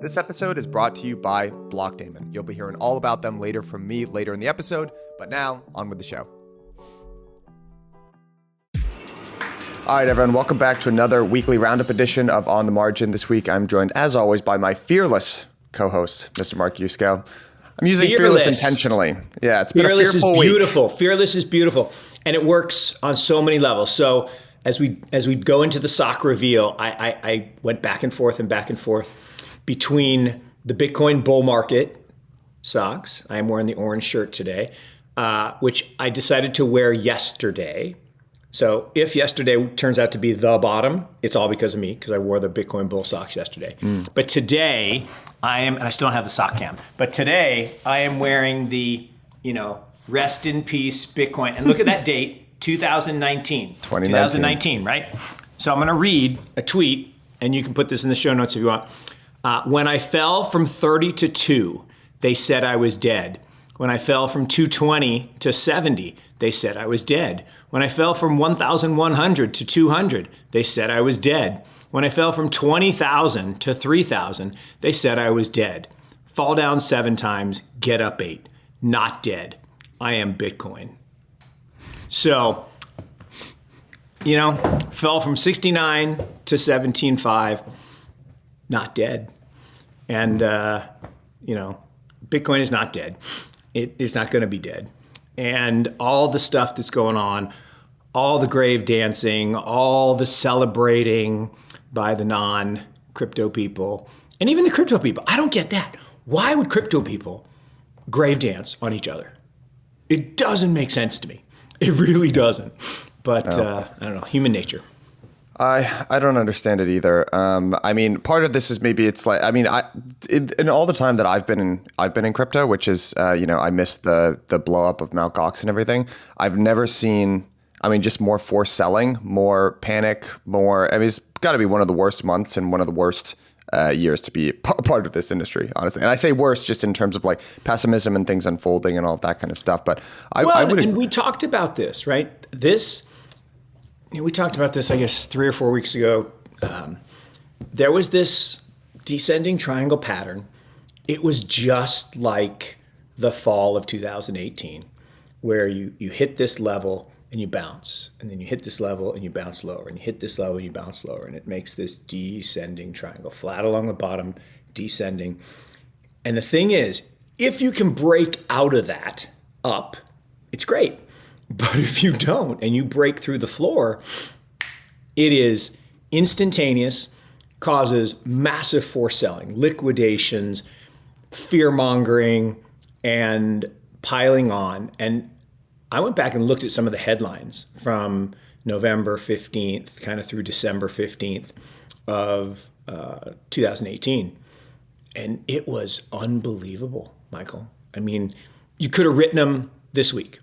This episode is brought to you by Blockdaemon. You'll be hearing all about them later from me later in the episode, but now, on with the show. All right, everyone, welcome back to another weekly Roundup edition of On the Margin. This week, I'm joined, as always, by my fearless co-host, Mr. Mark Yusko. I'm using fearless intentionally. Yeah, it's been a fearful week. Beautiful. Fearless is beautiful, and it works on so many levels. So as we go into the sock reveal, I went back and forth between the Bitcoin bull market socks. I am wearing the orange shirt today, which I decided to wear yesterday. So if yesterday turns out to be the bottom, it's all because of me, because I wore the Bitcoin bull socks yesterday. But today I am, and I still don't have the sock cam, but today I am wearing the, rest in peace Bitcoin. And look at that date, 2019, right? So I'm going to read a tweet, and you can put this in the show notes if you want. When I fell from 30 to 2, they said I was dead. When I fell from 220 to 70, they said I was dead. When I fell from 1,100 to 200, they said I was dead. When I fell from 20,000 to 3,000, they said I was dead. Fall down 7 times, get up 8. Not dead. I am Bitcoin. So, fell from 69 to 17.5, not dead. And, Bitcoin is not dead. It is not going to be dead. And all the stuff that's going on, all the grave dancing, all the celebrating by the non-crypto people, and even the crypto people, I don't get that. Why would crypto people grave dance on each other? It doesn't make sense to me. It really doesn't. But I don't know, human nature. I don't understand it either. Part of this is maybe it's like, in all the time that I've been in crypto, which is, I missed the blow up of Mt. Gox and everything. I've never seen, just more forced selling, more panic, it's got to be one of the worst months and one of the worst years to be part of this industry, honestly. And I say worst just in terms of like pessimism and things unfolding and all of that kind of stuff. But I would. And we talked about this, right? We talked about this, I guess, 3 or 4 weeks ago. There was this descending triangle pattern. It was just like the fall of 2018, where you hit this level and you bounce, and then you hit this level and you bounce lower, and you hit this level and you bounce lower, and it makes this descending triangle, flat along the bottom, descending. And the thing is, if you can break out of that up, it's great. But if you don't and you break through the floor, it is instantaneous, causes massive forced selling, liquidations, fear-mongering, and piling on. And I went back and looked at some of the headlines from November 15th, kind of through December 15th of 2018. And it was unbelievable, Michael. You could have written them this week.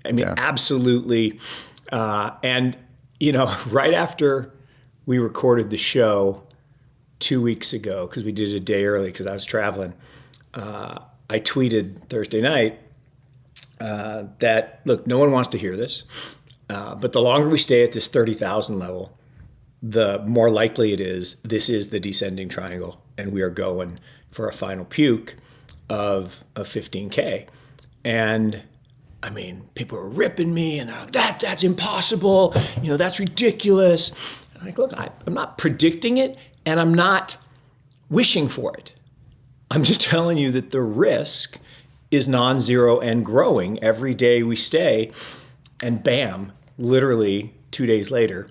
Absolutely. And right after we recorded the show 2 weeks ago, because we did it a day early because I was traveling, I tweeted Thursday night that, look, no one wants to hear this, but the longer we stay at this 30,000 level, the more likely it is this is the descending triangle, and we are going for a final puke of 15K. And people are ripping me, and that's impossible. That's ridiculous. And I'm like, look, I'm not predicting it, and I'm not wishing for it. I'm just telling you that the risk is non-zero and growing every day we stay. And bam, literally 2 days later,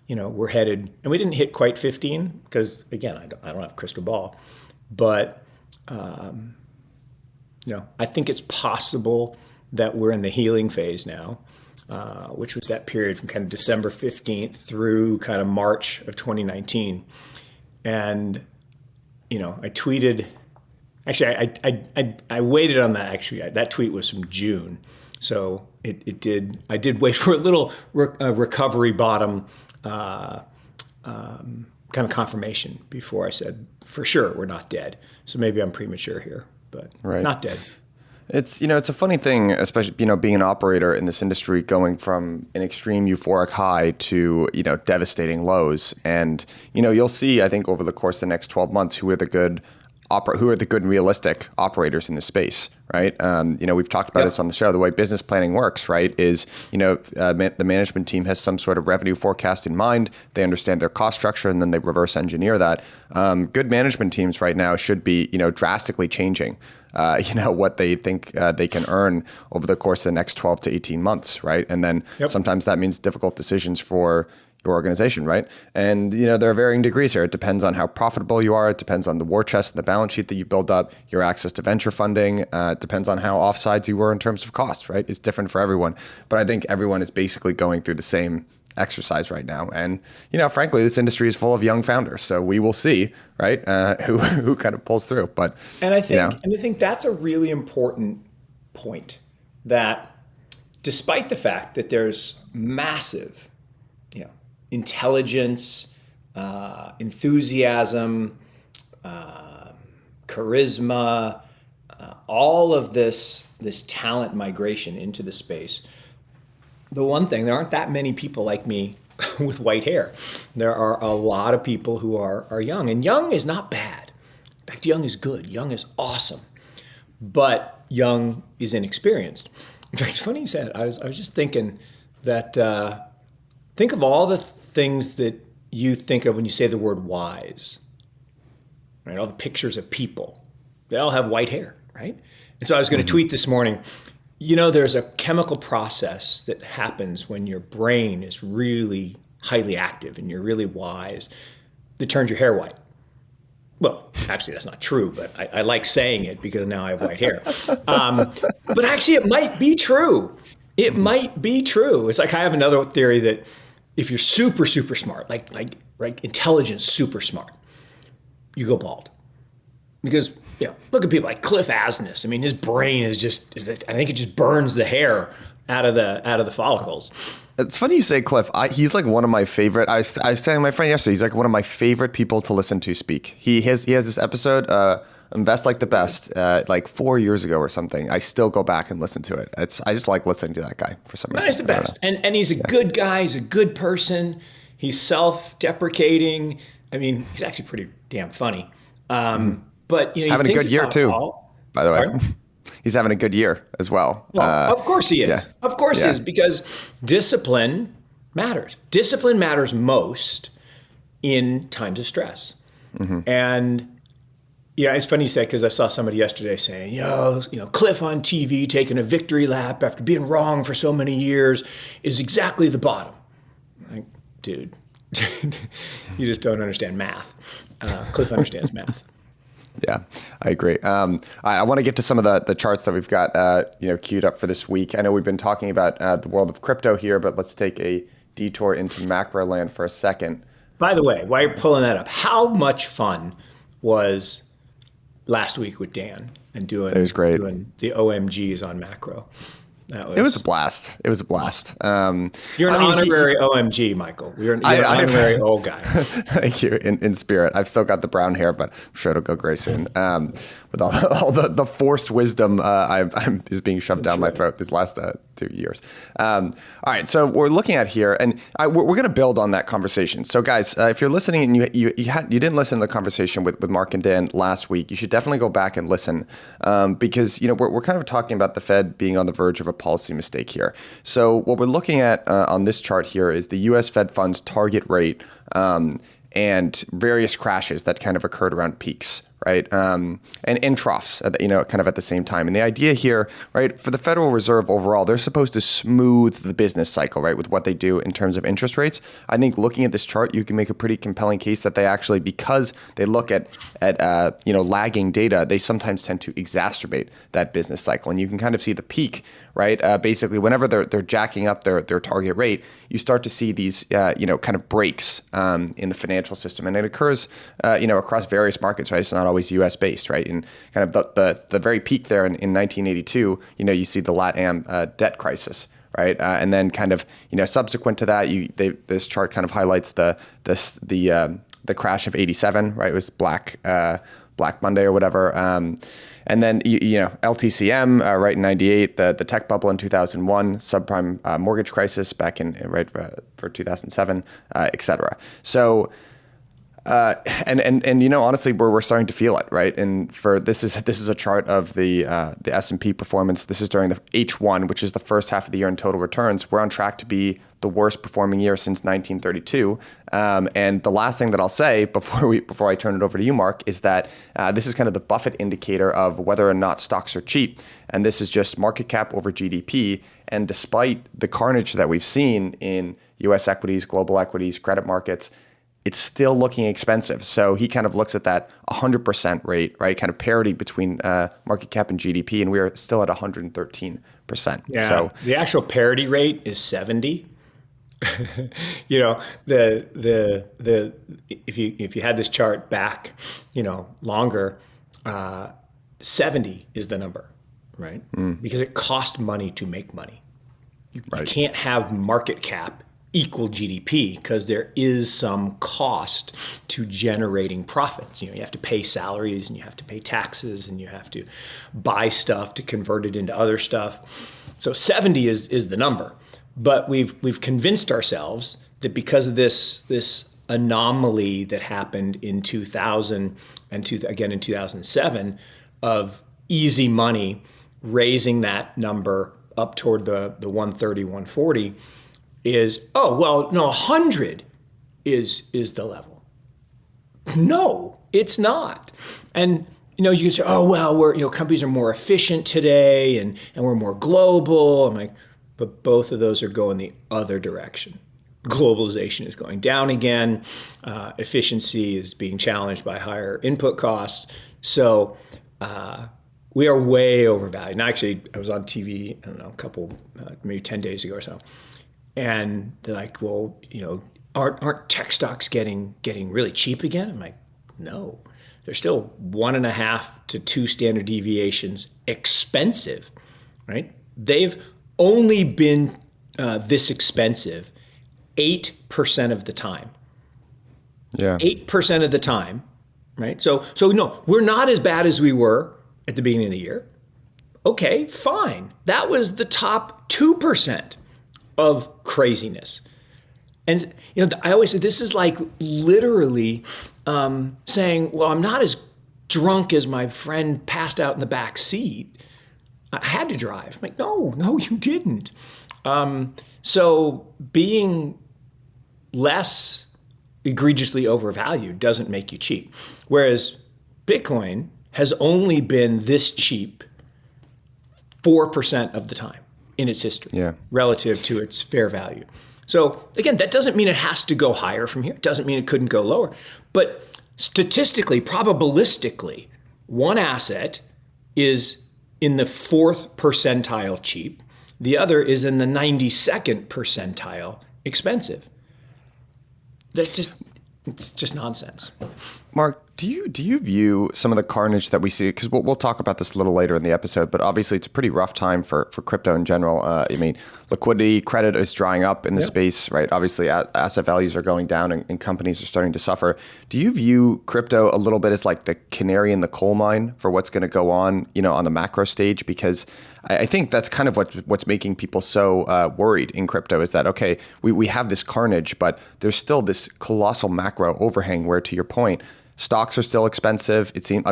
we're headed, and we didn't hit quite 15 because, again, I don't have a crystal ball, but I think it's possible that we're in the healing phase now, which was that period from kind of December 15th through kind of March of 2019. And, I tweeted, actually, I waited on that, actually. That tweet was from June. So I did wait for a little recovery bottom kind of confirmation before I said, for sure, we're not dead. So maybe I'm premature here, but not dead. It's, it's a funny thing, especially, being an operator in this industry, going from an extreme euphoric high to, devastating lows. And, you'll see, I think, over the course of the next 12 months, who are the good who are the good and realistic operators in the space, right? We've talked about this on the show. The way business planning works, right, is the management team has some sort of revenue forecast in mind. They understand their cost structure, and then they reverse engineer that. Good management teams right now should be drastically changing what they think they can earn over the course of the next 12 to 18 months, right? And then sometimes that means difficult decisions for your organization, right? And there are varying degrees here. It depends on how profitable you are. It depends on the war chest and the balance sheet that you build up, your access to venture funding. It depends on how offsides you were in terms of cost, right? It's different for everyone. But I think everyone is basically going through the same exercise right now. And frankly, this industry is full of young founders. So we will see, right, who kind of pulls through. But I think that's a really important point, that despite the fact that there's massive intelligence, enthusiasm, charisma, all of this talent migration into the space. The one thing, there aren't that many people like me with white hair. There are a lot of people who are young, and young is not bad. In fact, young is good. Young is awesome, but young is inexperienced. In fact, it's funny you said. I was just thinking that. Think of all the things that you think of when you say the word wise, right? All the pictures of people, they all have white hair, right? And so I was going to tweet this morning, there's a chemical process that happens when your brain is really highly active and you're really wise that turns your hair white. Well, actually, that's not true, but I like saying it because now I have white hair. But actually, it might be true. It might be true. It's like I have another theory that if you're super, super smart, like intelligence, super smart, you go bald. Because look at people like Cliff Asness. I mean, his brain is I think it just burns the hair out of the follicles. It's funny you say Cliff. He's like one of my favorite. I was telling my friend yesterday, he's like one of my favorite people to listen to speak. He has this episode, Invest Like the Best, like 4 years ago or something. I still go back and listen to it. I just like listening to that guy for some reason. He's the best. And he's a good guy. He's a good person. He's self-deprecating. I mean, he's actually pretty damn funny. But having a good year too, by the way. Pardon? He's having a good year as well. Well, of course he is. Yeah. Of course he is, because discipline matters. Discipline matters most in times of stress. And it's funny you say, because I saw somebody yesterday saying, Cliff on TV taking a victory lap after being wrong for so many years is exactly the bottom. Like, dude, you just don't understand math. Cliff understands math. Yeah, I agree. I want to get to some of the charts that we've got queued up for this week. I know we've been talking about the world of crypto here, but let's take a detour into macro land for a second. By the way, while you're pulling that up, how much fun was last week with Dan and doing the OMGs on macro? It was a blast. It was a blast. You're an honorary OMG, Michael. You're an honorary old guy. Thank you. In spirit. I've still got the brown hair, but I'm sure it'll go gray soon. With all the forced wisdom is being shoved down my throat these last 2 years. All right, so we're looking at here, and we're going to build on that conversation. So guys, if you're listening and you didn't listen to the conversation with Mark and Dan last week, you should definitely go back and listen, because we're kind of talking about the Fed being on the verge of a policy mistake here. So what we're looking at on this chart here is the U.S. Fed funds target rate and various crashes that kind of occurred around peaks, right? And in troughs, kind of at the same time. And the idea here, right, for the Federal Reserve overall, they're supposed to smooth the business cycle, right, with what they do in terms of interest rates. I think looking at this chart, you can make a pretty compelling case that they actually, because they look at lagging data, they sometimes tend to exacerbate that business cycle. And you can kind of see the peak, right? Basically, whenever they're jacking up their target rate, you start to see these, kind of breaks in the financial system, and it occurs, across various markets, right? It's not always U.S. based, right? And kind of the very peak there in 1982, you see the LatAm debt crisis, right? And then kind of, subsequent to that, this chart kind of highlights the crash of '87, right? It was Black Monday or whatever. And then, LTCM, right in 98, the tech bubble in 2001, subprime mortgage crisis back in, for 2007, et cetera. So And honestly, we're starting to feel it, right? And for this is a chart of the S&P performance. This is during the H1, which is the first half of the year in total returns. We're on track to be the worst performing year since 1932. And the last thing that I'll say before I turn it over to you, Mark, is that this is kind of the Buffett indicator of whether or not stocks are cheap. And this is just market cap over GDP. And despite the carnage that we've seen in U.S. equities, global equities, credit markets, it's still looking expensive. So he kind of looks at that 100% rate, right? Kind of parity between market cap and GDP, and we are still at 113%. Yeah. So the actual parity rate is 70. You know, the if you had this chart back, longer, 70 is the number, right? Because it cost money to make money. You can't have market cap equal GDP because there is some cost to generating profits. You have to pay salaries and you have to pay taxes and you have to buy stuff to convert it into other stuff. So 70 is the number. But we've convinced ourselves that because of this anomaly that happened in 2000 and again in 2007 of easy money raising that number up toward the 130, 140 is, 100 is the level. No, it's not. And you can say, we're companies are more efficient today and we're more global. I'm like, but both of those are going the other direction. Globalization is going down again. Efficiency is being challenged by higher input costs. So we are way overvalued. And actually, I was on TV, I don't know, a couple, maybe 10 days ago or so. And they're like, well, aren't tech stocks getting really cheap again? I'm like, no. They're still 1.5 to 2 standard deviations expensive, right? They've only been this expensive 8% of the time. Yeah. 8% of the time, right? So no, we're not as bad as we were at the beginning of the year. Okay, fine. That was the top 2% of craziness. And I always say this is like literally saying, well, I'm not as drunk as my friend passed out in the back seat. I had to drive. I'm like, no, you didn't. So being less egregiously overvalued doesn't make you cheap. Whereas Bitcoin has only been this cheap 4% of the time in its history relative to its fair value. So again, that doesn't mean it has to go higher from here. It doesn't mean it couldn't go lower. But statistically, probabilistically, one asset is in the 4th percentile cheap. The other is in the 92nd percentile expensive. It's just nonsense. Mark, do you view some of the carnage that we see? Because we'll talk about this a little later in the episode, but obviously it's a pretty rough time for crypto in general. Liquidity, credit is drying up in the space, right? Obviously, asset values are going down and companies are starting to suffer. Do you view crypto a little bit as like the canary in the coal mine for what's going to go on the macro stage? Because I think that's kind of what's making people so worried in crypto is that, okay, we have this carnage, but there's still this colossal macro overhang where, to your point, stocks are still expensive. It seems,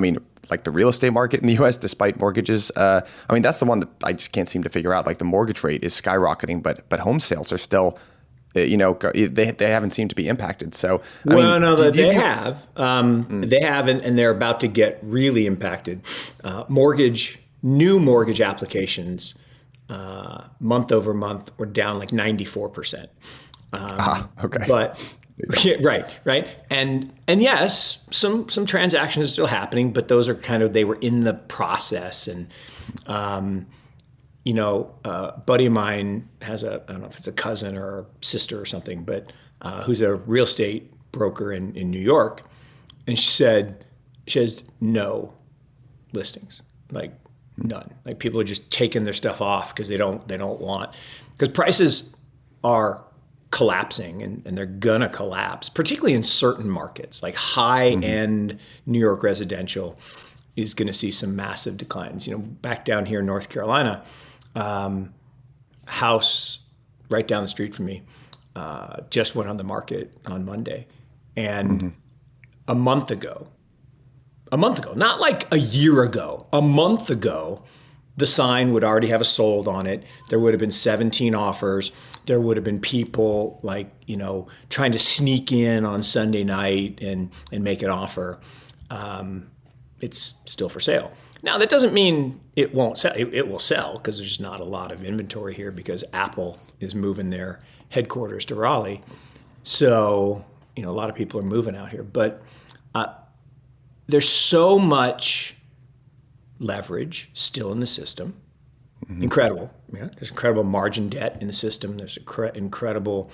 like the real estate market in the US, despite mortgages, that's the one that I just can't seem to figure out. Like the mortgage rate is skyrocketing, but home sales are still, they haven't seemed to be impacted. So, they have, and they're about to get really impacted. New mortgage applications, month over month, were down like 94%. Okay. But right. And yes, some transactions are still happening, but those are they were in the process. And, a buddy of mine has I don't know if it's a cousin or a sister or something, but who's a real estate broker in New York. And she has no listings, like none. Like people are just taking their stuff off because they don't want, because prices are collapsing and they're gonna collapse, particularly in certain markets, like high-end New York residential is gonna see some massive declines. Back down here in North Carolina, house right down the street from me just went on the market on Monday, and a month ago, not like a year ago, a month ago, the sign would already have a sold on it. There would have been 17 offers. There would have been people like, trying to sneak in on Sunday night and make an offer. It's still for sale. Now, that doesn't mean it won't sell. It will sell because there's not a lot of inventory here because Apple is moving their headquarters to Raleigh. So, a lot of people are moving out here. But there's so much leverage still in the system. Mm-hmm. Incredible. Yeah. There's incredible margin debt in the system. There's incredible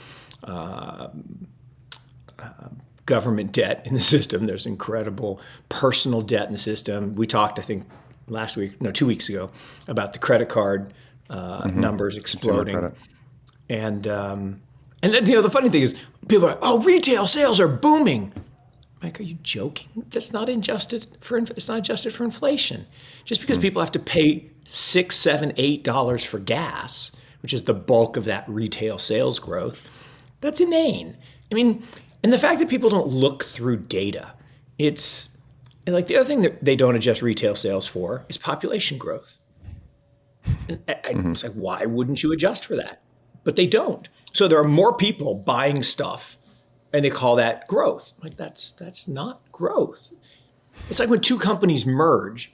government debt in the system. There's incredible personal debt in the system. We talked, I think, 2 weeks ago, about the credit card numbers exploding. And then, the funny thing is, people are like, oh, retail sales are booming. I'm like, are you joking? That's not adjusted for inflation. Just because people have to pay $6, $7, $8 for gas, which is the bulk of that retail sales growth, that's inane. I mean, and the fact that people don't look through data, it's like the other thing that they don't adjust retail sales for is population growth. It's like, why wouldn't you adjust for that? But they don't. So there are more people buying stuff, and they call that growth. Like that's not growth. It's like when two companies merge,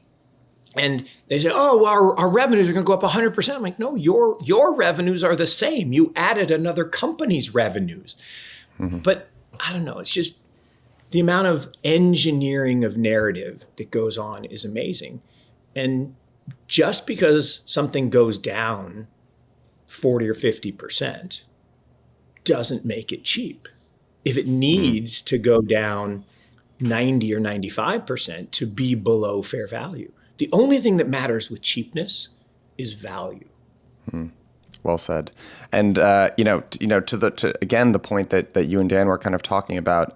and they say, "Oh, our revenues are going to go up 100%." I'm like, "No, your revenues are the same. You added another company's revenues." But I don't know. It's just the amount of engineering of narrative that goes on is amazing. And just because something goes down 40 or 50% doesn't make it cheap. If it needs to go down 90 or 95% to be below fair value, the only thing that matters with cheapness is value. Well said. And again, the point that you and Dan were kind of talking about,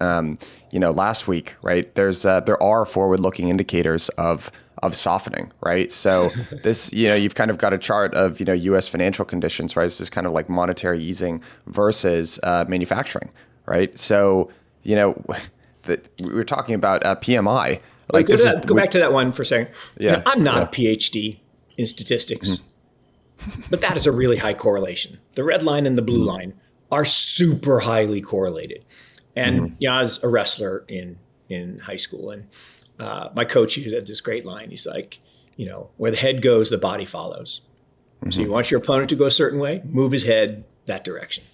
last week, right? There are forward-looking indicators of softening, right? So this, you've kind of got a chart of U.S. financial conditions, right? It's just kind of like monetary easing versus manufacturing, right? So we were talking about PMI. Like go back to that one for a second. Yeah, I'm not a PhD in statistics. But that is a really high correlation. The red line and the blue line are super highly correlated. And I was a wrestler in high school, and my coach had this great line. He's like, where the head goes, the body follows. So you want your opponent to go a certain way, move his head that direction,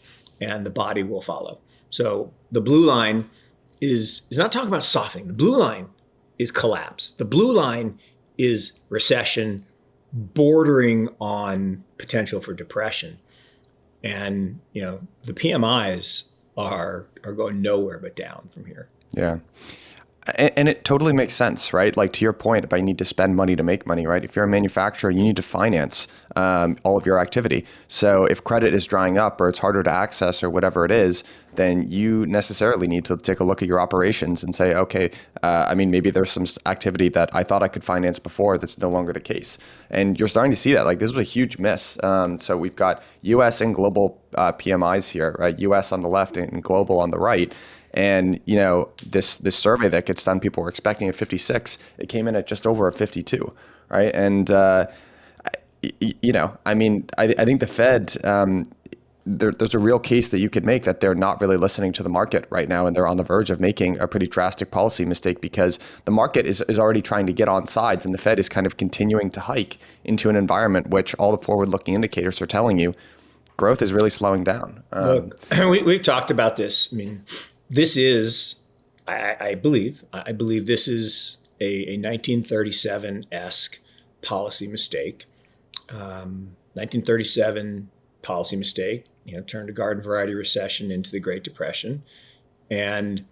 and the body will follow. So the blue line is not talking about softening. The blue line is collapse. The blue line is recession, bordering on potential for depression. And, the PMIs are going nowhere but down from here. Yeah. And it totally makes sense, right? Like to your point, if I need to spend money to make money, right? If you're a manufacturer, you need to finance all of your activity. So if credit is drying up or it's harder to access or whatever it is, then you necessarily need to take a look at your operations and say, okay, maybe there's some activity that I thought I could finance before that's no longer the case. And you're starting to see that. Like this was a huge miss. So we've got US and global PMIs here, right? US on the left and global on the right. And, this survey that gets done, people were expecting a 56. It came in at just over a 52, right? And, I think the Fed, there's a real case that you could make that they're not really listening to the market right now. And they're on the verge of making a pretty drastic policy mistake because the market is already trying to get on sides, and the Fed is kind of continuing to hike into an environment which all the forward-looking indicators are telling you growth is really slowing down. Look, we've talked about this. I mean, this is, I believe this is a 1937-esque policy mistake. 1937 policy mistake, turned a garden variety recession into the Great Depression. And,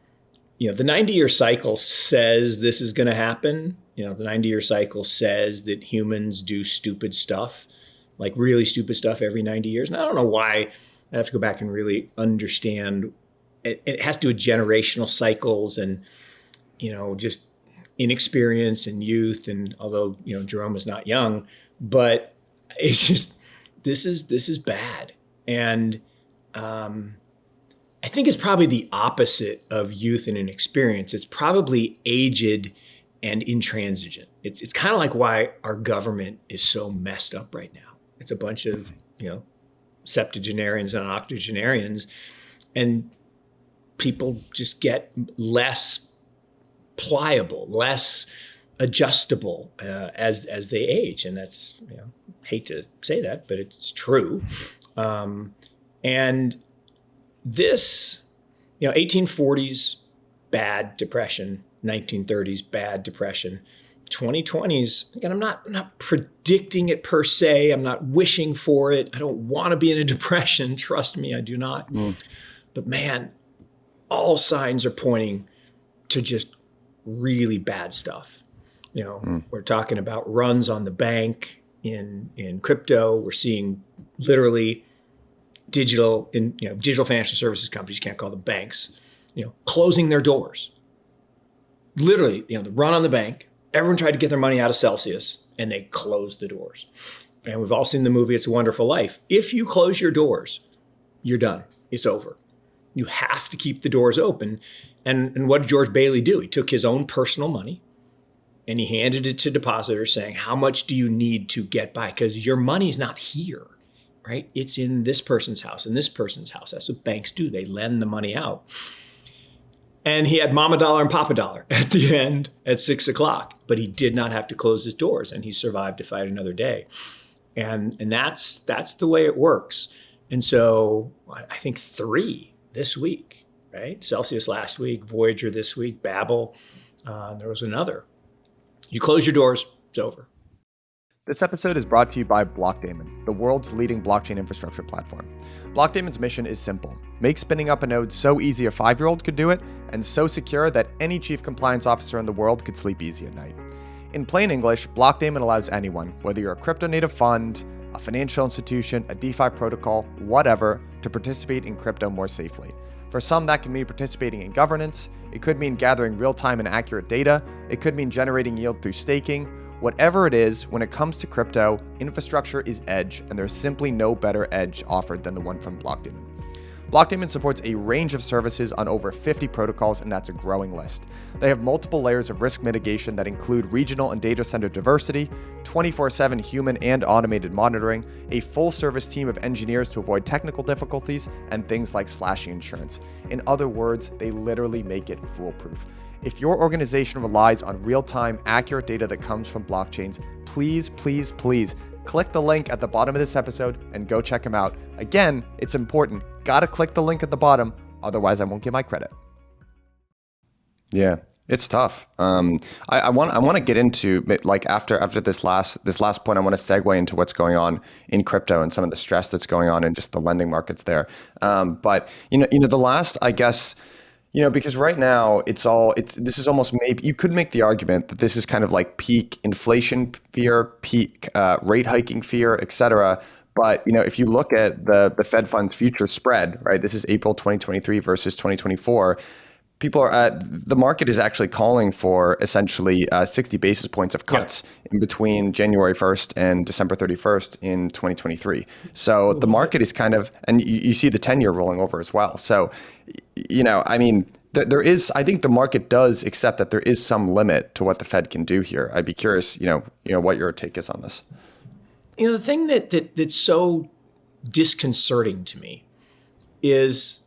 the 90-year cycle says this is going to happen. The 90-year cycle says that humans do stupid stuff, like really stupid stuff every 90 years. And I don't know why. I have to go back and really understand. It has to do with generational cycles and, just inexperience and youth. And although, Jerome is not young, but it's just, this is bad. And I think it's probably the opposite of youth and inexperience. It's probably aged and intransigent. It's kind of like why our government is so messed up right now. It's a bunch of, septuagenarians and octogenarians, and people just get less pliable, less adjustable as they age. And that's, hate to say that, but it's true. And this, 1840s, bad depression, 1930s, bad depression, 2020s, again, I'm not predicting it per se. I'm not wishing for it. I don't want to be in a depression. Trust me, I do not. But man, all signs are pointing to just really bad stuff. We're talking about runs on the bank in crypto. We're seeing literally digital financial services companies, you can't call them banks, closing their doors. Literally, the run on the bank, everyone tried to get their money out of Celsius and they closed the doors. And we've all seen the movie It's a Wonderful Life. If you close your doors, you're done. It's over. You have to keep the doors open. And what did George Bailey do? He took his own personal money and he handed it to depositors saying, how much do you need to get by? Because your money's not here, right? It's in this person's house and this person's house. That's what banks do. They lend the money out. And he had Mama Dollar and Papa Dollar at the end at 6 o'clock, but he did not have to close his doors and he survived to fight another day. And that's the way it works. And so I think 3 this week, right? Celsius last week, Voyager this week, Babel, there was another. You close your doors, it's over. This episode is brought to you by Blockdaemon, the world's leading blockchain infrastructure platform. Blockdaemon's mission is simple: make spinning up a node so easy a 5-year-old could do it, and so secure that any chief compliance officer in the world could sleep easy at night. In plain English, Blockdaemon allows anyone, whether you're a crypto-native fund, a financial institution, a DeFi protocol, whatever, to participate in crypto more safely. For some, that can mean participating in governance. It could mean gathering real-time and accurate data. It could mean generating yield through staking. Whatever it is, when it comes to crypto, infrastructure is edge, and there's simply no better edge offered than the one from Blockdaemon. Blockdaemon supports a range of services on over 50 protocols, and that's a growing list. They have multiple layers of risk mitigation that include regional and data center diversity, 24/7 human and automated monitoring, a full-service team of engineers to avoid technical difficulties, and things like slashing insurance. In other words, they literally make it foolproof. If your organization relies on real-time, accurate data that comes from blockchains, please, please, please click the link at the bottom of this episode and go check them out. Again, it's important. Gotta click the link at the bottom, otherwise I won't get my credit. Yeah, it's tough. I want to get into, like, after this last point, I want to segue into what's going on in crypto and some of the stress that's going on in just the lending markets there. But the last, I guess, because right now this is almost, maybe you could make the argument that this is kind of like peak inflation fear, peak rate hiking fear, et cetera. But, if you look at the Fed funds future spread, right, this is April 2023 versus 2024. The market is actually calling for essentially 60 basis points of cuts in between January 1st and December 31st in 2023. So the market is kind of, and you see the 10-year rolling over as well. So, there is, I think the market does accept that there is some limit to what the Fed can do here. I'd be curious, what your take is on this. The thing that's so disconcerting to me is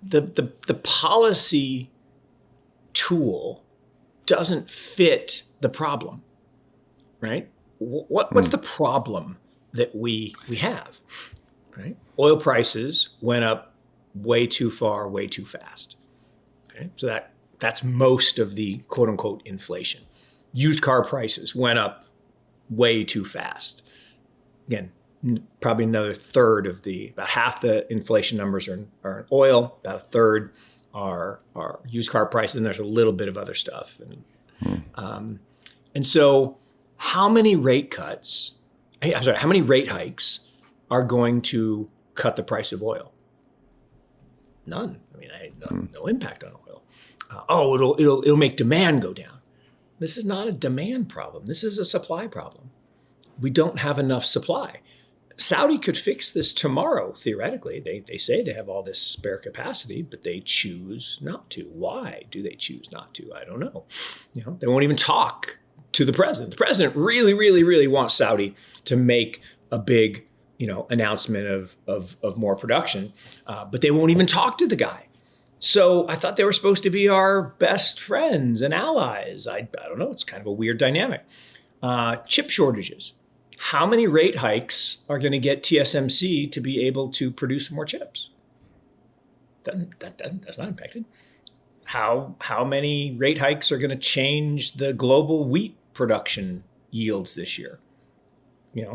the policy tool doesn't fit the problem, right? What's the problem that we have, right? Oil prices went up way too far, way too fast. Okay? So that's most of the quote unquote inflation. Used car prices went up way too fast. Again, probably another third of about half the inflation numbers are in oil, about a third are used car prices, and there's a little bit of other stuff. And so how many rate hikes are going to cut the price of oil? None. No impact on oil. It'll make demand go down. This is not a demand problem. This is a supply problem. We don't have enough supply. Saudi could fix this tomorrow, theoretically. They say they have all this spare capacity, but they choose not to. Why do they choose not to? I don't know. They won't even talk to the president. The president really, really, really wants Saudi to make a big, announcement of more production, but they won't even talk to the guy. So I thought they were supposed to be our best friends and allies. I don't know. It's kind of a weird dynamic. Chip shortages. How many rate hikes are going to get TSMC to be able to produce more chips? That's not impacted. How many rate hikes are going to change the global wheat production yields this year?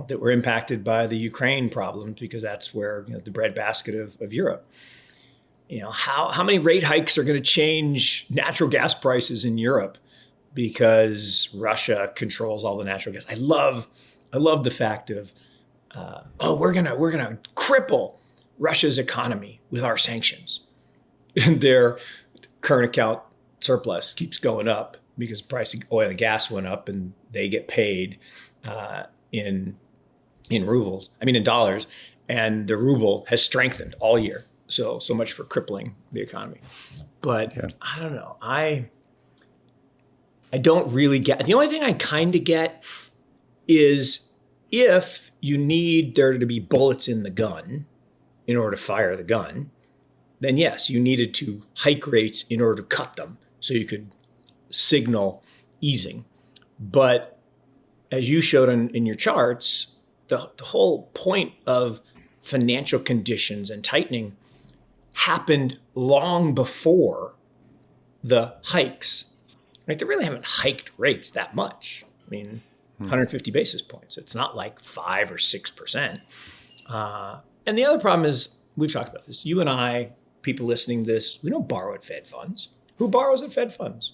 That were impacted by the Ukraine problems, because that's where the breadbasket of Europe. How many rate hikes are going to change natural gas prices in Europe because Russia controls all the natural gas? I love the fact of, we're gonna cripple Russia's economy with our sanctions, and their current account surplus keeps going up because the price of oil and gas went up, and they get paid in dollars, and the ruble has strengthened all year. So much for crippling the economy. But yeah. I don't know. I don't really get. The only thing I kind of get is if you need there to be bullets in the gun in order to fire the gun, then yes, you needed to hike rates in order to cut them so you could signal easing. But as you showed in your charts, the whole point of financial conditions and tightening happened long before the hikes. Right? They really haven't hiked rates that much. 150 basis points. It's not like 5 or 6%. And the other problem is, we've talked about this. You and I, people listening to this, we don't borrow at Fed funds. Who borrows at Fed funds?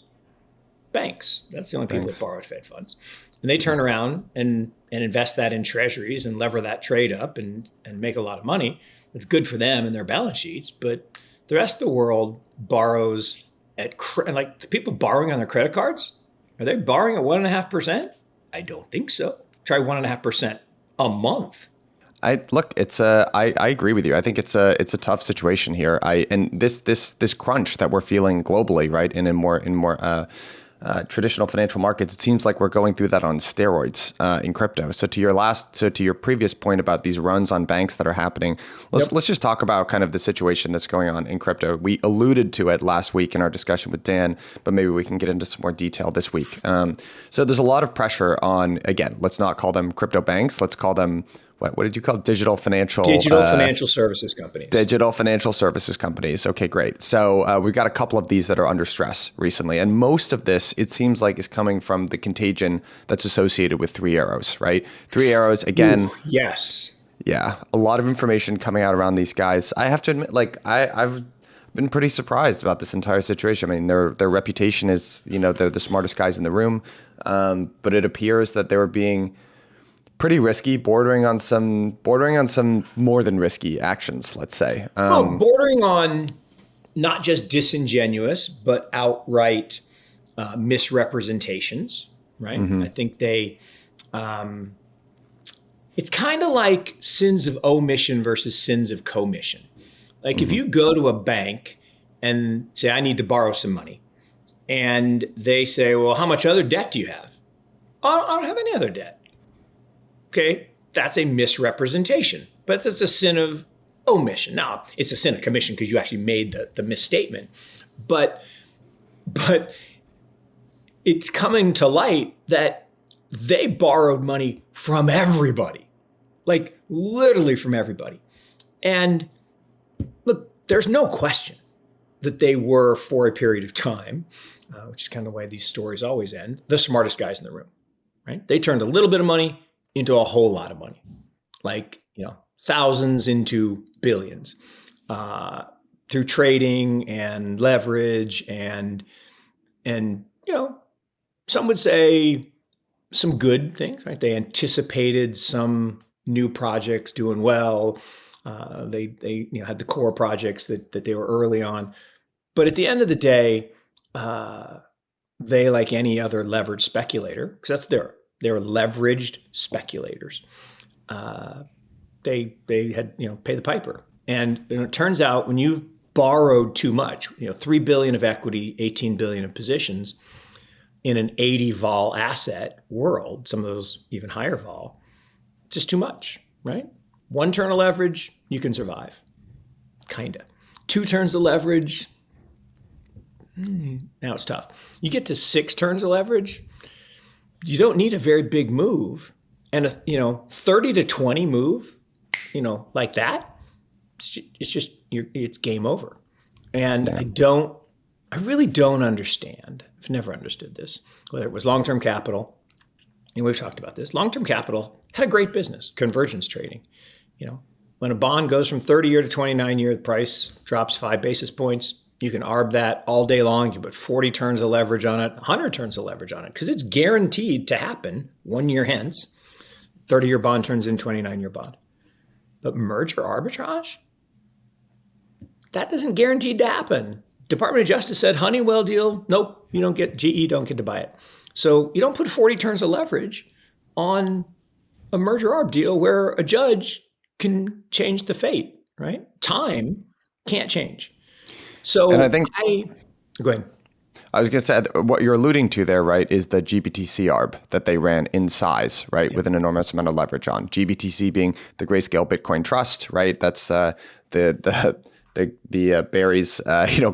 Banks. That's the only people that borrow at Fed funds. And they turn around and invest that in treasuries and lever that trade up and make a lot of money. It's good for them and their balance sheets. But the rest of the world borrows at, like the people borrowing on their credit cards, are they borrowing at 1.5%? I don't think so. Try 1.5% a month. I agree with you. I think it's a tough situation here. And this crunch that we're feeling globally, right, and in more traditional financial markets, it seems like we're going through that on steroids in crypto. So to your previous point about these runs on banks that are happening, let's just talk about kind of the situation that's going on in crypto. We alluded to it last week in our discussion with Dan, but maybe we can get into some more detail this week. So there's a lot of pressure on, again, let's not call them crypto banks. Let's call them, what did you call it? Digital financial services companies. Digital financial services companies. Okay, great. So we've got a couple of these that are under stress recently. And most of this, it seems like, is coming from the contagion that's associated with Three Arrows, right? Three Arrows, again. Ooh, yes. Yeah, a lot of information coming out around these guys. I have to admit, I've been pretty surprised about this entire situation. Their reputation is, they're the smartest guys in the room. But it appears that they were being pretty risky, bordering on some more than risky actions, let's say. Bordering on not just disingenuous, but outright misrepresentations, right? Mm-hmm. I think it's kind of like sins of omission versus sins of commission. Like if you go to a bank and say, I need to borrow some money, and they say, well, how much other debt do you have? I don't have any other debt. Okay, that's a misrepresentation, but that's a sin of omission. Now, it's a sin of commission because you actually made the misstatement. But it's coming to light that they borrowed money from everybody, like literally from everybody. And look, there's no question that they were, for a period of time, which is kind of the way these stories always end, the smartest guys in the room, right? They turned a little bit of money into a whole lot of money, like, thousands into billions, through trading and leverage and some would say some good things, right? They anticipated some new projects doing well. They had the core projects that they were early on, but at the end of the day, they, like any other leveraged speculator, because they're leveraged speculators, they had, pay the piper. And it turns out when you've borrowed too much, 3 billion of equity, 18 billion of positions in an 80 vol asset world, some of those even higher vol, just too much, right? 1 turn of leverage, you can survive. Kinda. 2 turns of leverage, now it's tough. You get to 6 turns of leverage, you don't need a very big move. And a 30 to 20 move, like that, it's game over. And I really don't understand. I've never understood this, whether it was long-term capital, and we've talked about this. Long-term capital had a great business, convergence trading. When a bond goes from 30-year to 29-year, the price drops 5 basis points. You can arb that all day long. You can put 40 turns of leverage on it, 100 turns of leverage on it, because it's guaranteed to happen 1 year hence. 30-year bond turns into 29-year bond. But merger arbitrage? That isn't guaranteed to happen. Department of Justice said Honeywell deal, nope, GE don't get to buy it. So you don't put 40 turns of leverage on a merger arb deal where a judge can change the fate, right? Time can't change. So and I think go ahead. I was going to say what you're alluding to there, right, is the GBTC ARB that they ran in size, right, with an enormous amount of leverage on. GBTC being the Grayscale Bitcoin Trust, right? That's the Barry's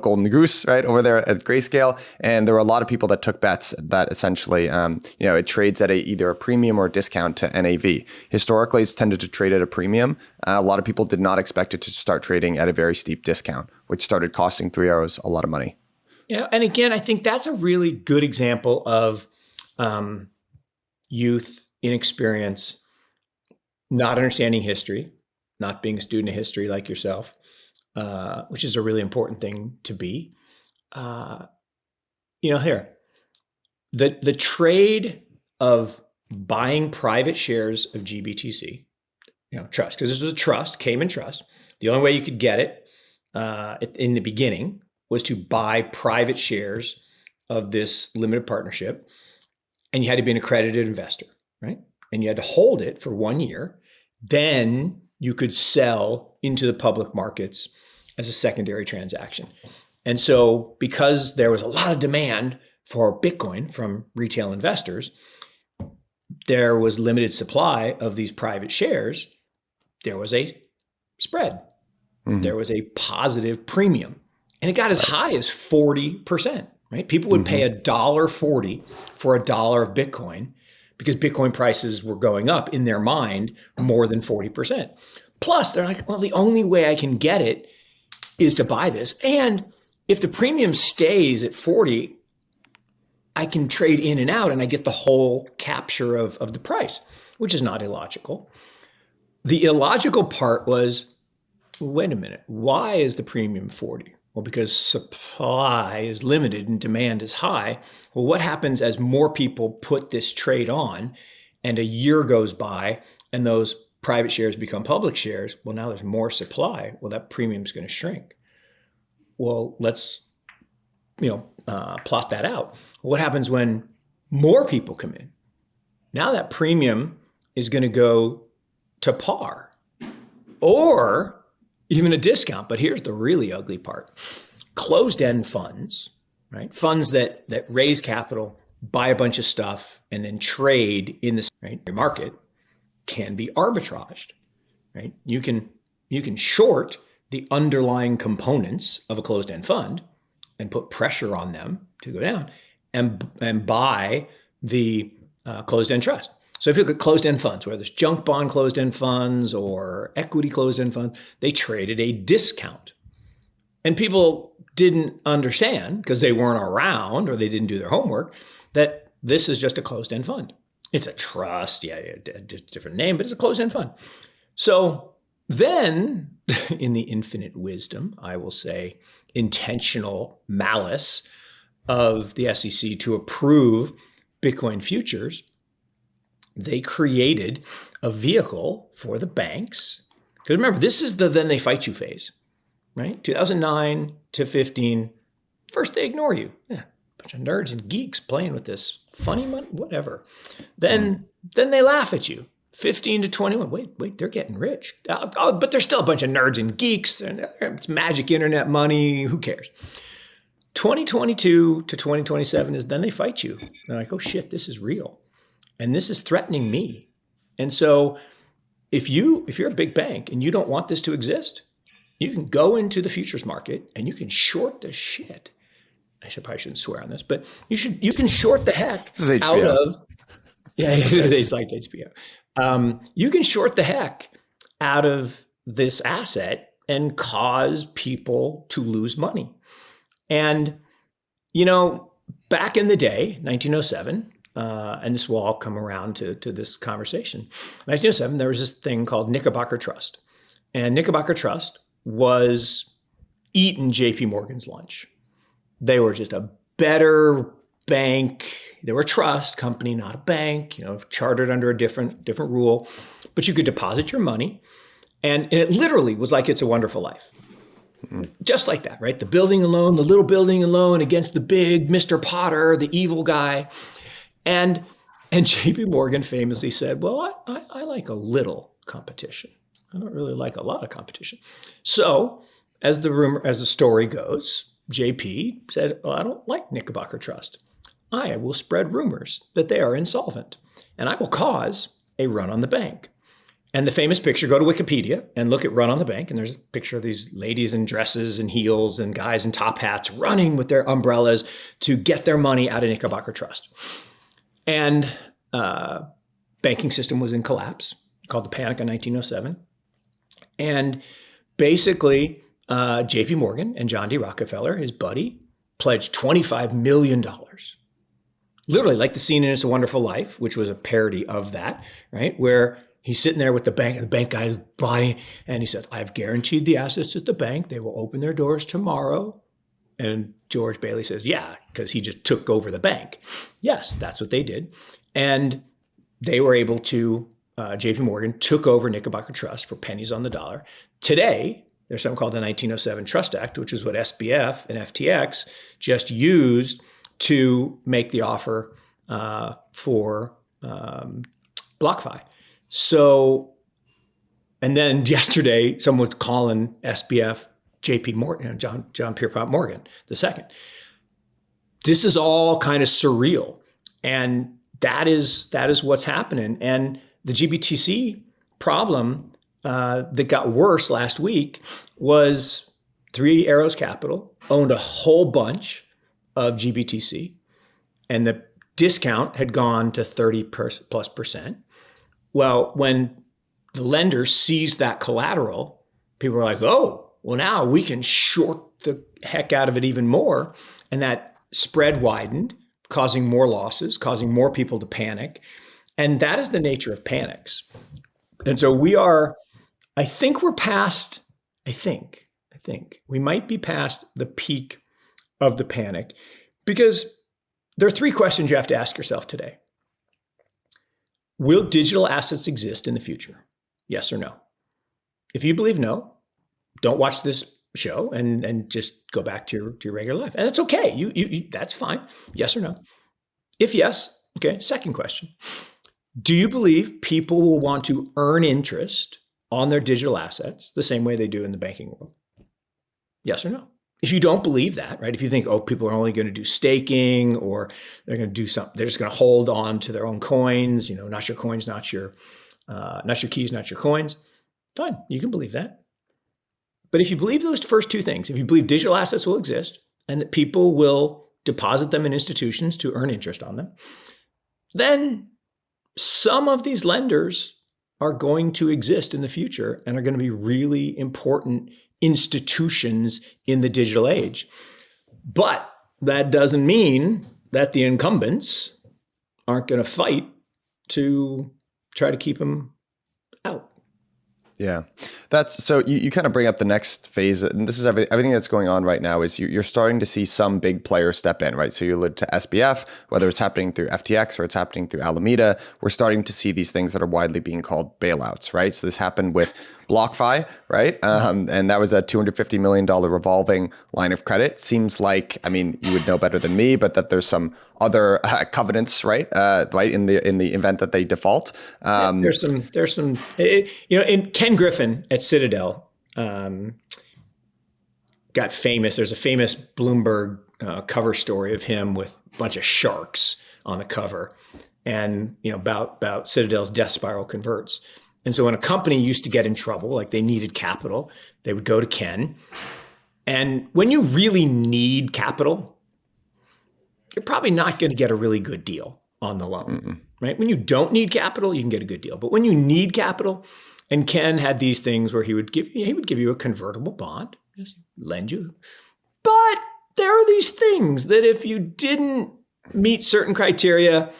golden goose right over there at Grayscale, and there were a lot of people that took bets that essentially it trades at either a premium or a discount to NAV. Historically, it's tended to trade at a premium. A lot of people did not expect it to start trading at a very steep discount, which started costing 3 Arrows a lot of money. Yeah, and again, I think that's a really good example of youth, inexperience, not understanding history, not being a student of history like yourself, which is a really important thing to be. Here, the trade of buying private shares of GBTC, trust, because this was a trust, Cayman Trust. The only way you could get it in the beginning was to buy private shares of this limited partnership, and you had to be an accredited investor, right? And you had to hold it for 1 year. Then you could sell into the public markets as a secondary transaction. And so because there was a lot of demand for Bitcoin from retail investors, there was limited supply of these private shares. There was a spread. Mm-hmm. There was a positive premium. And it got as high as 40%, right? People would pay $1.40 for $1 of Bitcoin because Bitcoin prices were going up in their mind more than 40%. Plus, they're like, well, the only way I can get it is to buy this. And if the premium stays at 40, I can trade in and out and I get the whole capture of the price, which is not illogical. The illogical part was, wait a minute, why is the premium 40? Well, because supply is limited and demand is high. Well, what happens as more people put this trade on and a year goes by and those private shares become public shares? Well, now there's more supply. Well, that premium is going to shrink. Well, let's plot that out. What happens when more people come in? Now that premium is going to go to par or even a discount. But here's the really ugly part. Closed-end funds, right? Funds that raise capital, buy a bunch of stuff, and then trade in the market can be arbitraged, right? You can short the underlying components of a closed-end fund and put pressure on them to go down and buy the closed-end trust. So if you look at closed-end funds, whether it's junk bond closed-end funds or equity closed-end funds, they traded a discount. And people didn't understand because they weren't around or they didn't do their homework that this is just a closed-end fund. It's a trust, different name, but it's a closed-end fund. So then, in the infinite wisdom, I will say, intentional malice of the SEC to approve Bitcoin futures, they created a vehicle for the banks. Because remember, this is the then they fight you phase, right? 2009 to 15. First, they ignore you. Yeah, bunch of nerds and geeks playing with this funny money, whatever. Then they laugh at you. 15 to 21. Wait, they're getting rich. But they're still a bunch of nerds and geeks. It's magic internet money. Who cares? 2022 to 2027 is then they fight you. They're like, oh shit, this is real. And this is threatening me. And so if you're a big bank and you don't want this to exist, you can go into the futures market and you can short the shit. Probably shouldn't swear on this, but you can short the heck out of. Yeah, it's like HBO. You can short the heck out of this asset and cause people to lose money. And, back in the day, 1907, and this will all come around to this conversation. 1907, there was this thing called Knickerbocker Trust. And Knickerbocker Trust was eating JP Morgan's lunch. They were just a better bank. They were a trust company, not a bank, chartered under a different rule. But you could deposit your money. And it literally was like It's a Wonderful Life. Just like that, right? The little building alone against the big Mr. Potter, the evil guy. And JP Morgan famously said, well, I like a little competition. I don't really like a lot of competition. So as the story goes, JP said, well, I don't like Knickerbocker Trust. I will spread rumors that they are insolvent, and I will cause a run on the bank. And the famous picture, go to Wikipedia and look at Run on the Bank, and there's a picture of these ladies in dresses and heels and guys in top hats running with their umbrellas to get their money out of Knickerbocker Trust. And banking system was in collapse, called the Panic of 1907. And basically, JP Morgan and John D. Rockefeller, his buddy, pledged $25 million. Literally like the scene in It's a Wonderful Life, which was a parody of that, right? Where he's sitting there with the bank, and the bank guy is buying, and he says, I've guaranteed the assets at the bank. They will open their doors tomorrow. And George Bailey says, yeah, because he just took over the bank. Yes, that's what they did. And they were able to, JP Morgan took over Knickerbocker Trust for pennies on the dollar. Today, there's something called the 1907 Trust Act, which is what SBF and FTX just used to make the offer for BlockFi. So, and then yesterday, someone was calling SBF JP Morgan, John Pierpont Morgan II. This is all kind of surreal. And that is what's happening. And the GBTC problem that got worse last week was Three Arrows Capital owned a whole bunch of GBTC, and the discount had gone to 30+%. Well, when the lender seized that collateral, people were like, oh, well, now we can short the heck out of it even more. And that spread widened, causing more losses, causing more people to panic. And that is the nature of panics. And so I think we might be past the peak of the panic, because there are three questions you have to ask yourself today. Will digital assets exist in the future? Yes or no? If you believe no, don't watch this show and just go back to your regular life. And it's okay. You that's fine. Yes or no? If yes, okay, second question. Do you believe people will want to earn interest on their digital assets the same way they do in the banking world? Yes or no? If you don't believe that, right? If you think, oh, people are only going to do staking, or they're going to do something, they're just going to hold on to their own coins, not your coins, not your keys, not your coins. Fine, you can believe that. But if you believe those first two things, if you believe digital assets will exist and that people will deposit them in institutions to earn interest on them, then some of these lenders are going to exist in the future and are going to be really important institutions in the digital age. But that doesn't mean that the incumbents aren't going to fight to try to keep them out. Yeah, that's so you kind of bring up the next phase, and this is everything that's going on right now is you're starting to see some big players step in, right? So you allude to SBF, whether it's happening through FTX or it's happening through Alameda, we're starting to see these things that are widely being called bailouts, right? So this happened with BlockFi, right? And that was a $250 million revolving line of credit. Seems like, I mean, you would know better than me, but that there's some other covenants, right? Right in the event that they default. There's some, and Ken Griffin at Citadel got famous. There's a famous Bloomberg cover story of him with a bunch of sharks on the cover, and about Citadel's death spiral converts. And so when a company used to get in trouble, like they needed capital, they would go to Ken. And when you really need capital, you're probably not going to get a really good deal on the loan, right? When you don't need capital, you can get a good deal. But when you need capital, and Ken had these things where he would give you a convertible bond, just lend you. But there are these things that if you didn't meet certain criteria,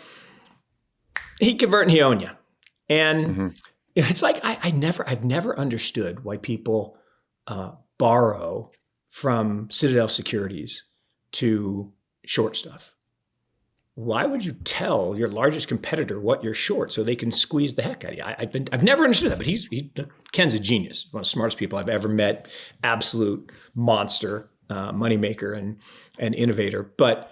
he'd convert and he own you. And it's like I've never understood why people borrow from Citadel Securities to short stuff. Why would you tell your largest competitor what you're short so they can squeeze the heck out of you? I've never understood that, but Ken's a genius, one of the smartest people I've ever met, absolute monster, moneymaker and innovator. But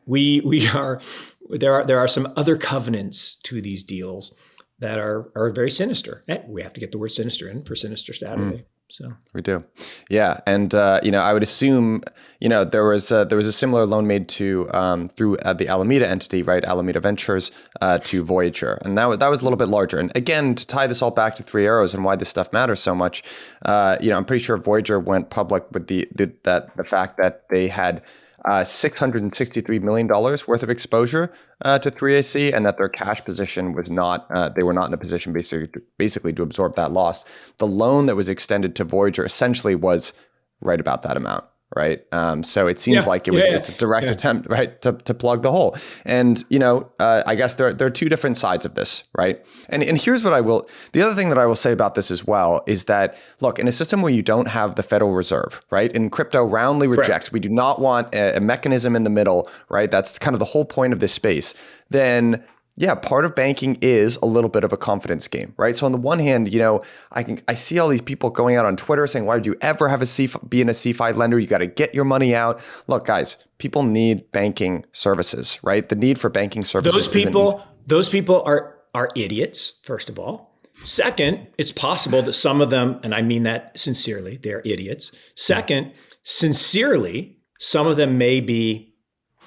we are there are some other covenants to these deals that are very sinister. We have to get the word sinister in for Sinister Saturday. So we do, yeah, and I would assume there was a similar loan made to through the Alameda entity, right? Alameda Ventures to Voyager, and that was a little bit larger. And again, to tie this all back to Three Arrows and why this stuff matters so much, I'm pretty sure Voyager went public with the fact that they had $663 million worth of exposure to 3AC, and that their cash position was not, they were not in a position basically to absorb that loss. The loan that was extended to Voyager essentially was right about that amount. Right. So it seems like it's a direct attempt, right, to plug the hole. And, I guess there are two different sides of this. Right. And here's what the other thing that I will say about this as well is that, look, in a system where you don't have the Federal Reserve, right, and crypto roundly rejects, we do not want a mechanism in the middle. Right. That's kind of the whole point of this space. Then yeah, part of banking is a little bit of a confidence game, right? So on the one hand, I see all these people going out on Twitter saying, why would you ever have be in a CFI lender? You got to get your money out. Look, guys, people need banking services, right? The need for banking services. Those people are idiots, first of all. Second, it's possible that some of them, and I mean that sincerely, they're idiots. Second, sincerely, some of them may be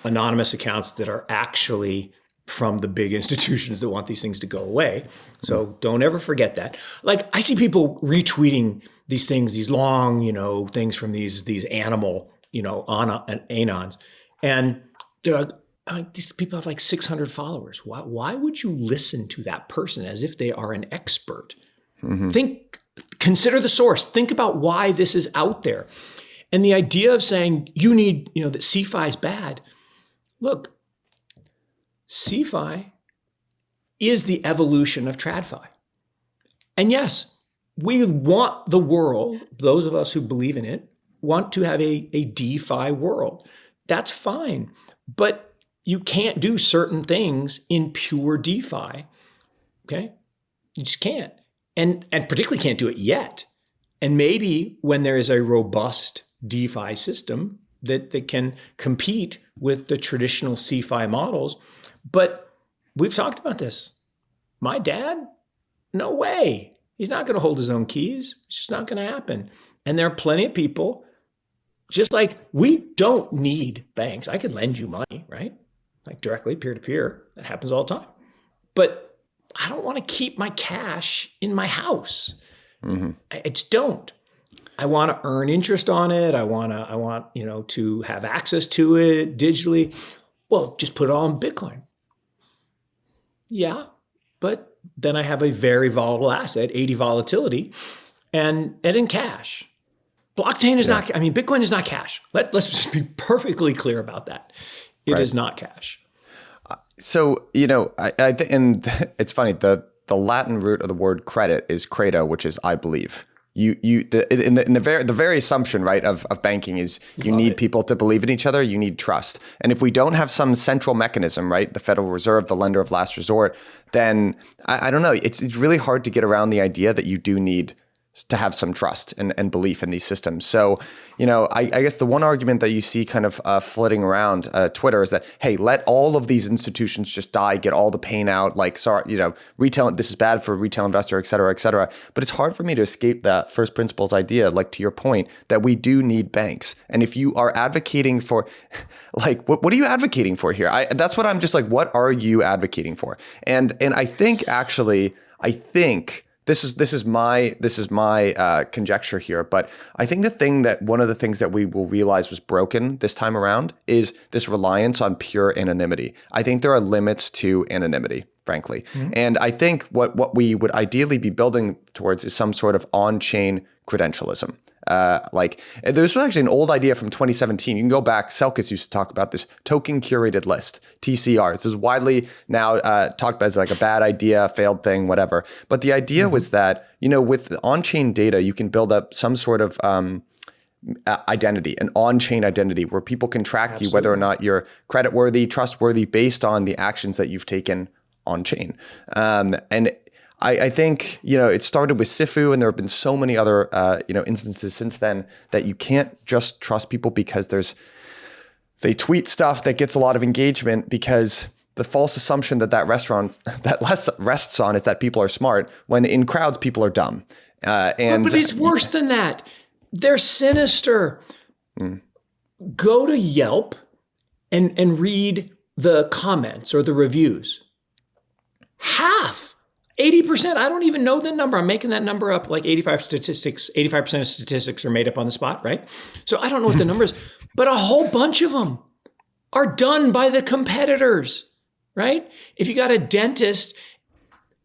anonymous accounts that are actually from the big institutions that want these things to go away. So don't ever forget that. Like I see people retweeting these things, these long, things from these animal, anons. And they're like, these people have like 600 followers. Why would you listen to that person as if they are an expert? Consider the source. Think about why this is out there. And the idea of saying you need, that CFI is bad. Look, CFI is the evolution of TradFi. And yes, we want the world, those of us who believe in it, want to have a DeFi world. That's fine. But you can't do certain things in pure DeFi. Okay? You just can't. And particularly can't do it yet. And maybe when there is a robust DeFi system that can compete with the traditional CFI models. But we've talked about this. My dad, no way. He's not going to hold his own keys. It's just not going to happen. And there are plenty of people, just like we don't need banks. I could lend you money, right? Like directly, peer-to-peer. That happens all the time. But I don't want to keep my cash in my house. I just don't. I want to earn interest on it. I want to have access to it digitally. Well, just put it all in Bitcoin. Yeah, but then I have a very volatile asset, 80 volatility, and in cash. Blockchain is not, Bitcoin is not cash. Let's just be perfectly clear about that. It is not cash. So, I think, and it's funny, the Latin root of the word credit is credo, which is I believe, the very assumption, right, of banking is you need people to believe in each other. You need trust. And if we don't have some central mechanism, right, the Federal Reserve, the lender of last resort, then I don't know. It's really hard to get around the idea that you do need to have some trust and belief in these systems. So, I guess the one argument that you see kind of flitting around Twitter is that, hey, let all of these institutions just die, get all the pain out. Like, sorry, retail, this is bad for retail investor, et cetera, et cetera. But it's hard for me to escape that first principles idea, like to your point, that we do need banks. And if you are advocating for, like, what are you advocating for here? That's what I'm just like, what are you advocating for? And I think actually, this is my conjecture here, but I think one of the things that we will realize was broken this time around is this reliance on pure anonymity. I think there are limits to anonymity, frankly. Mm-hmm. And I think what we would ideally be building towards is some sort of on-chain credentialism. There's actually an old idea from 2017. You can go back. Selkis used to talk about this token curated list, TCR. This is widely now talked about as like a bad idea, failed thing, whatever. But the idea was that, with on-chain data, you can build up some sort of identity, an on-chain identity where people can track you, whether or not you're creditworthy, trustworthy, based on the actions that you've taken on-chain. And I think, it started with Sifu, and there have been so many other, instances since then that you can't just trust people because they tweet stuff that gets a lot of engagement, because the false assumption that restaurant rests on is that people are smart, when in crowds, people are dumb. But it's worse than that. They're sinister. Go to Yelp and read the comments or the reviews. 80%, I don't even know the number. I'm making that number up, like 85% of statistics are made up on the spot, right? So I don't know what the number is, but a whole bunch of them are done by the competitors, right? If you got a dentist,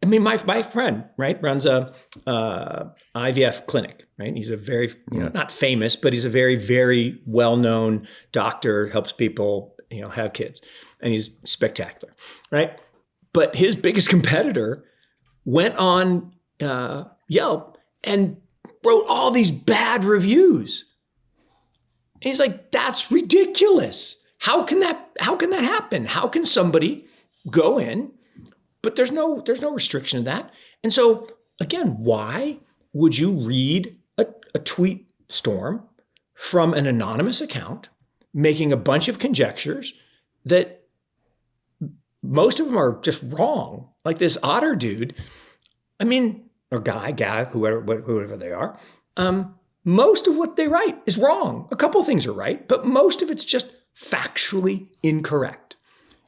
my friend, right, runs a IVF clinic, right? He's a very, not famous, but he's a very, very well-known doctor, helps people, have kids, and he's spectacular, right? But his biggest competitor went on Yelp and wrote all these bad reviews. And he's like, that's ridiculous. How can that happen? How can somebody go in? But there's no restriction to that. And so again, why would you read a tweet storm from an anonymous account making a bunch of conjectures that most of them are just wrong? Like this Otter dude, or guy, whoever they are, most of what they write is wrong. A couple of things are right, but most of it's just factually incorrect.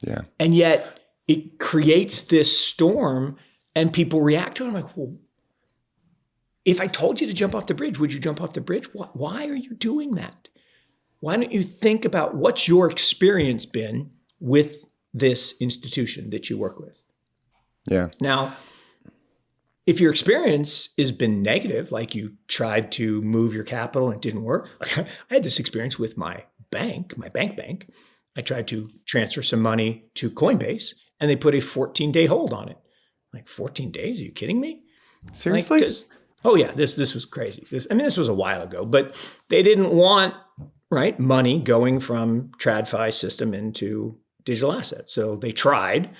Yeah. And yet it creates this storm and people react to it. I'm like, well, if I told you to jump off the bridge, would you jump off the bridge? Why are you doing that? Why don't you think about what's your experience been with this institution that you work with? Yeah. Now, if your experience has been negative, like you tried to move your capital and it didn't work, like I had this experience with my bank. I tried to transfer some money to Coinbase and they put a 14-day hold on it. Like 14 days? Are you kidding me? Seriously? Oh yeah, this was crazy. This was a while ago, but they didn't want, right, money going from TradFi system into digital assets. So they tried,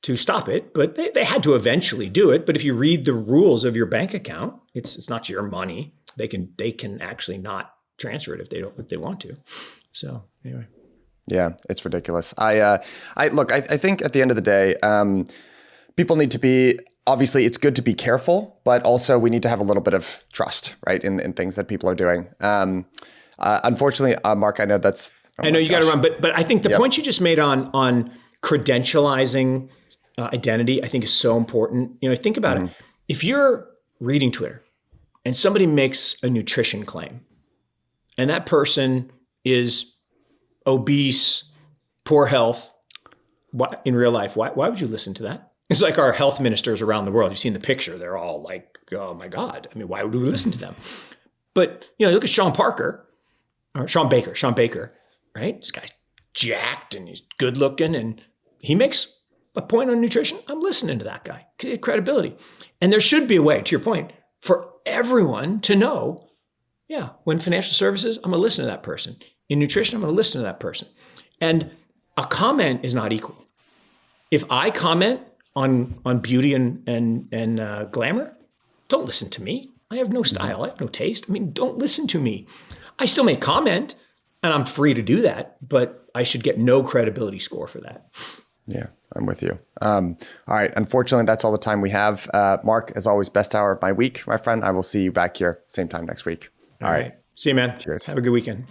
to stop it, but they had to eventually do it. But if you read the rules of your bank account, it's not your money. They can actually not transfer it if they want to. So anyway. Yeah, it's ridiculous. I think at the end of the day, people need to be, obviously it's good to be careful, but also we need to have a little bit of trust, right, in things that people are doing. Unfortunately, Mark, I know that's... I know you got to run, but I think the point you just made on credentializing identity, I think is so important. Think about it. If you're reading Twitter and somebody makes a nutrition claim and that person is obese, poor health, in real life, why would you listen to that? It's like our health ministers around the world. You've seen the picture. They're all like, oh my God. Why would we listen to them? But, look at Sean Baker, right? This guy's jacked and he's good looking and he makes a point on nutrition. I'm listening to that guy. Credibility. And there should be a way, to your point, for everyone to know, yeah, when financial services, I'm going to listen to that person. In nutrition, I'm going to listen to that person. And a comment is not equal. If I comment on beauty and glamour, don't listen to me. I have no style. I have no taste. I mean, don't listen to me. I still may comment, and I'm free to do that, but I should get no credibility score for that. Yeah, I'm with you. All right. Unfortunately, that's all the time we have. Mark, as always, best hour of my week, my friend. I will see you back here same time next week. All right. See you, man. Cheers. Have a good weekend.